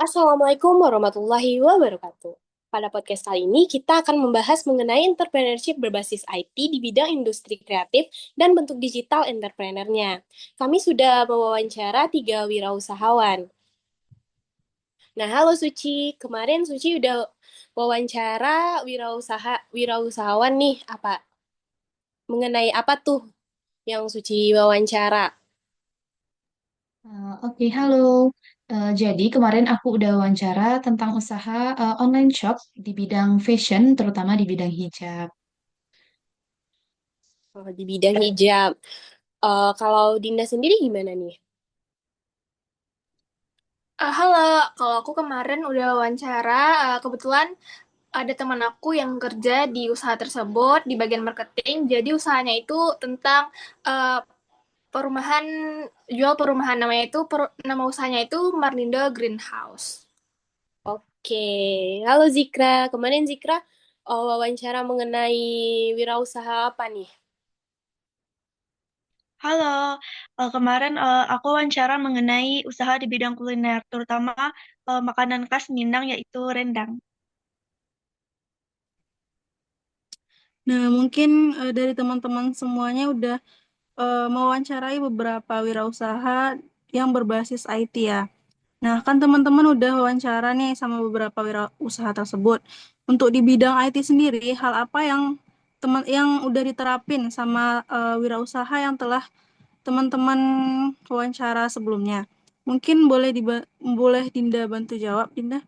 Assalamualaikum warahmatullahi wabarakatuh. Pada podcast kali ini, kita akan membahas mengenai entrepreneurship berbasis IT di bidang industri kreatif dan bentuk digital entrepreneurnya. Kami sudah mewawancara tiga wirausahawan. Nah, halo Suci. Kemarin Suci udah wawancara wirausahawan nih. Mengenai apa tuh yang Suci wawancara? Oke, halo. Jadi kemarin aku udah wawancara tentang usaha online shop di bidang fashion, terutama di bidang hijab. Oh, di bidang hijab. Kalau Dinda sendiri gimana nih? Halo, kalau aku kemarin udah wawancara, kebetulan ada teman aku yang kerja di usaha tersebut di bagian marketing. Jadi usahanya itu tentang uh, perumahan, jual perumahan nama usahanya itu Marlindo Greenhouse. Oke, halo Zikra. Kemarin Zikra wawancara mengenai wirausaha apa nih? Halo, kemarin aku wawancara mengenai usaha di bidang kuliner, terutama makanan khas Minang yaitu rendang. Nah, mungkin dari teman-teman semuanya udah mewawancarai beberapa wirausaha yang berbasis IT ya. Nah, kan teman-teman udah wawancara nih sama beberapa wirausaha tersebut. Untuk di bidang IT sendiri, hal apa yang udah diterapin sama wirausaha yang telah teman-teman wawancara sebelumnya? Mungkin boleh Dinda bantu jawab, Dinda?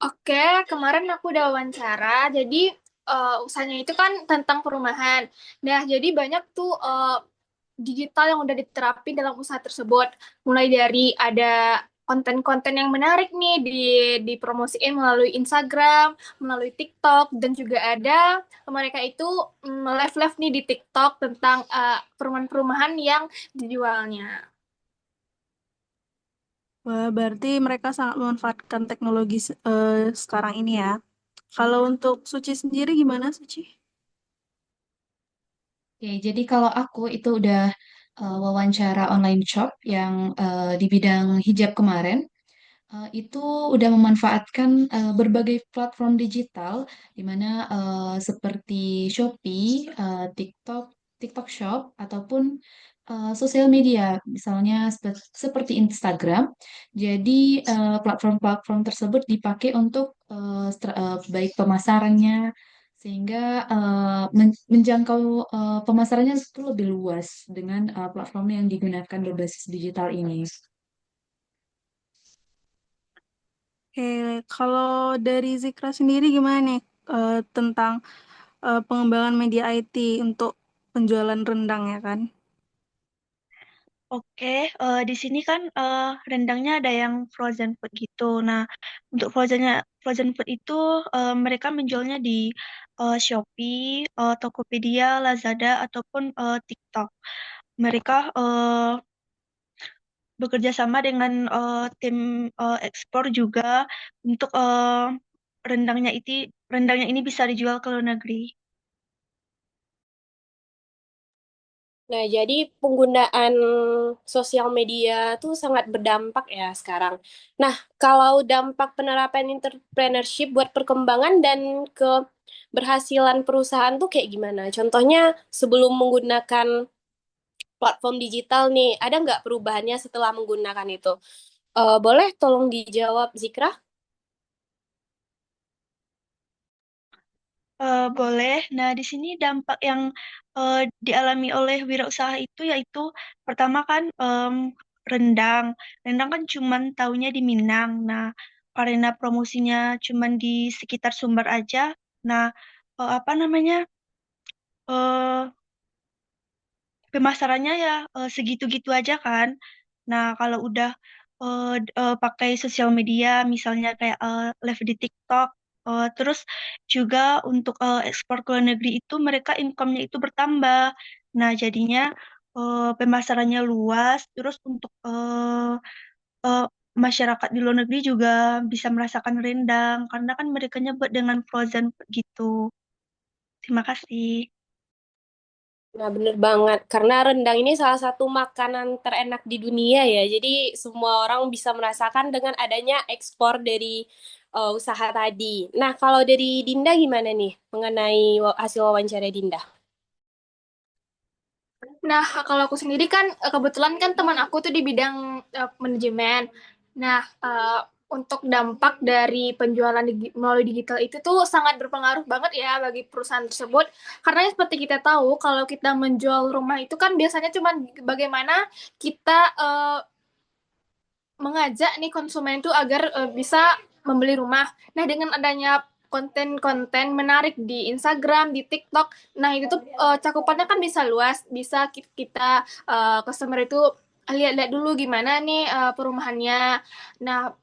Oke, kemarin aku udah wawancara. Jadi usahanya itu kan tentang perumahan. Nah, jadi banyak tuh digital yang udah diterapin dalam usaha tersebut. Mulai dari ada konten-konten yang menarik nih dipromosiin melalui Instagram, melalui TikTok, dan juga ada mereka itu live-live nih di TikTok tentang perumahan-perumahan yang dijualnya. Wah, berarti mereka sangat memanfaatkan teknologi sekarang ini ya. Kalau untuk Suci sendiri gimana, Suci? Oke, jadi kalau aku itu udah wawancara online shop yang di bidang hijab kemarin. Itu udah memanfaatkan berbagai platform digital, di mana seperti Shopee, TikTok, TikTok Shop, ataupun sosial media, misalnya seperti Instagram. Jadi platform-platform tersebut dipakai untuk baik pemasarannya, sehingga menjangkau pemasarannya itu lebih luas dengan platform yang digunakan berbasis digital ini. Oke, kalau dari Zikra sendiri gimana nih tentang pengembangan media IT untuk penjualan rendang ya kan? Oke, di sini kan rendangnya ada yang frozen food gitu. Nah, untuk frozen food itu mereka menjualnya di Shopee, Tokopedia, Lazada ataupun TikTok. Mereka bekerja sama dengan tim ekspor juga untuk rendangnya ini bisa dijual ke luar negeri. Nah, jadi penggunaan sosial media tuh sangat berdampak ya sekarang. Nah, kalau dampak penerapan entrepreneurship buat perkembangan dan keberhasilan perusahaan tuh kayak gimana? Contohnya sebelum menggunakan platform digital nih, ada nggak perubahannya setelah menggunakan itu? Boleh tolong dijawab, Zikra? Boleh. Nah, di sini dampak yang dialami oleh wirausaha itu yaitu pertama kan rendang. Rendang kan cuman taunya di Minang. Nah, karena promosinya cuman di sekitar Sumber aja. Nah, apa namanya? eh Pemasarannya ya segitu-gitu aja kan. Nah, kalau udah pakai sosial media, misalnya kayak live di TikTok, terus juga untuk ekspor ke luar negeri itu mereka income-nya itu bertambah. Nah, jadinya pemasarannya luas, terus untuk eh, masyarakat di luar negeri juga bisa merasakan rendang, karena kan mereka nyebut dengan frozen food gitu. Terima kasih. Nah, bener banget. Karena rendang ini salah satu makanan terenak di dunia ya. Jadi semua orang bisa merasakan dengan adanya ekspor dari usaha tadi. Nah, kalau dari Dinda gimana nih mengenai hasil wawancara Dinda? Nah, kalau aku sendiri kan kebetulan kan teman aku tuh di bidang manajemen. Nah, untuk dampak dari penjualan melalui digital itu tuh sangat berpengaruh banget ya bagi perusahaan tersebut. Karena seperti kita tahu, kalau kita menjual rumah itu kan biasanya cuma bagaimana kita mengajak nih konsumen itu agar bisa membeli rumah. Nah, dengan adanya konten-konten menarik di Instagram, di TikTok, nah itu tuh cakupannya kan bisa luas, bisa kita customer itu lihat-lihat dulu gimana nih perumahannya. Nah,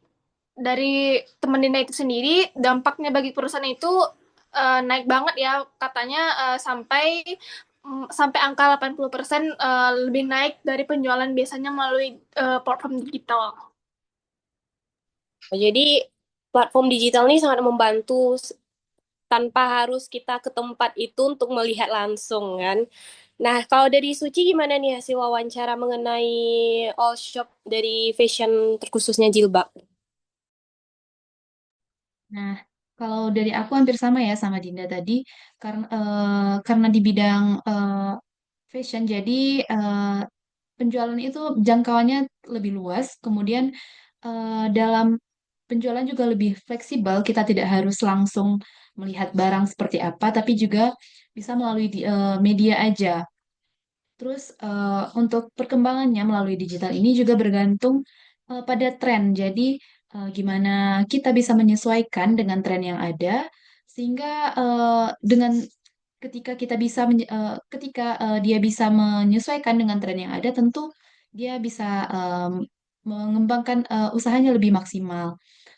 dari teman Dinda itu sendiri, dampaknya bagi perusahaan itu naik banget ya, katanya sampai angka 80% lebih naik dari penjualan biasanya melalui platform digital. Jadi platform digital ini sangat membantu tanpa harus kita ke tempat itu untuk melihat langsung kan. Nah, kalau dari Suci gimana nih hasil wawancara mengenai all shop dari fashion terkhususnya jilbab? Nah, kalau dari aku hampir sama ya sama Dinda tadi, karena di bidang fashion, jadi penjualan itu jangkauannya lebih luas, kemudian dalam penjualan juga lebih fleksibel, kita tidak harus langsung melihat barang seperti apa, tapi juga bisa melalui media aja. Terus untuk perkembangannya melalui digital ini juga bergantung pada tren. Jadi gimana kita bisa menyesuaikan dengan tren yang ada, sehingga dengan ketika dia bisa menyesuaikan dengan tren yang ada, tentu dia bisa mengembangkan usahanya lebih maksimal.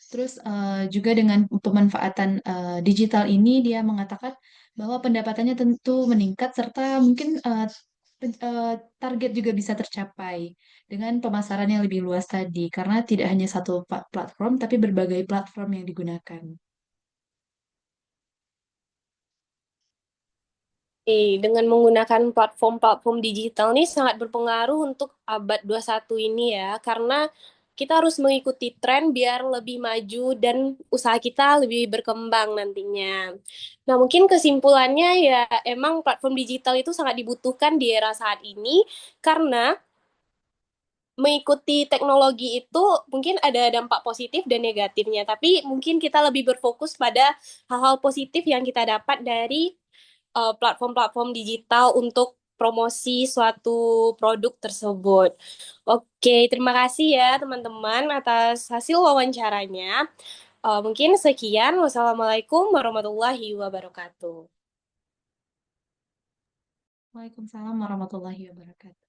Terus juga dengan pemanfaatan digital ini, dia mengatakan bahwa pendapatannya tentu meningkat serta mungkin target juga bisa tercapai dengan pemasaran yang lebih luas tadi, karena tidak hanya satu platform, tapi berbagai platform yang digunakan. Dengan menggunakan platform-platform digital ini sangat berpengaruh untuk abad 21 ini ya, karena kita harus mengikuti tren biar lebih maju dan usaha kita lebih berkembang nantinya. Nah, mungkin kesimpulannya ya emang platform digital itu sangat dibutuhkan di era saat ini karena mengikuti teknologi itu mungkin ada dampak positif dan negatifnya, tapi mungkin kita lebih berfokus pada hal-hal positif yang kita dapat dari platform-platform digital untuk promosi suatu produk tersebut. Oke, terima kasih ya teman-teman atas hasil wawancaranya. Mungkin sekian. Wassalamualaikum warahmatullahi wabarakatuh. Waalaikumsalam warahmatullahi wabarakatuh.